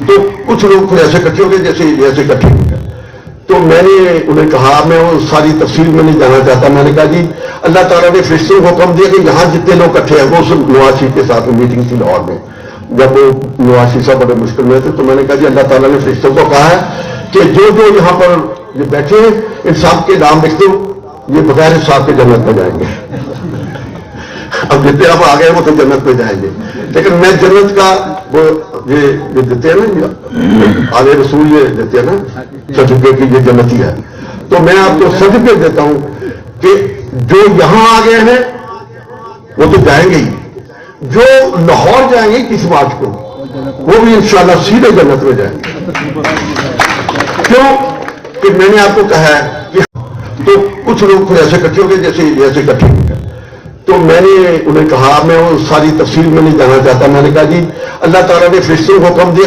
تو کچھ لوگ پھر ایسے اکٹھے ہو گئے جیسے اکٹھے ہو گئے. تو میں نے انہیں کہا, میں وہ ساری تفصیل میں نہیں جانا چاہتا, میں نے کہا جی اللہ تعالیٰ نے فرشتوں کو حکم دیا کہ یہاں جتنے لوگ اکٹھے ہیں, وہ سب نواز شریف کے ساتھ میٹنگ تھی لاہور میں, جب وہ نواز شریف صاحب بڑے مشکل میں تھے, تو میں نے کہا جی اللہ تعالیٰ نے فرشتوں کو کہا ہے کہ جو یہاں پر یہ بیٹھے ہیں ان سب کے نام لکھ دو, یہ بغیر حساب کے جنت میں جائیں گے. اب جتنے آپ آ گئے وہ تو جنت میں جائیں گے, لیکن میں جنت کا وہ یہ دیتے ہیں نا, آل رسول یہ دیتے ہیں نا سرٹیفکیٹ کی, یہ جنتی ہے. تو میں آپ کو سرٹیفکیٹ دیتا ہوں کہ جو یہاں آ گئے ہیں وہ تو جائیں گے ہی, جو لاہور جائیں گے کس مارچ کو وہ بھی انشاءاللہ سیدھے جنت میں جائیں گے. کیوں کہ میں نے آپ کو کہا ہے کہ تو کچھ لوگ پھر ایسے اکٹھے ہو گئے جیسے اکٹھے ہو گئے. تو میں نے انہیں کہا, میں وہ ساری تفصیل میں نہیں جانا چاہتا, میں نے کہا جی اللہ تعالیٰ نے فرشتوں کو حکم دیا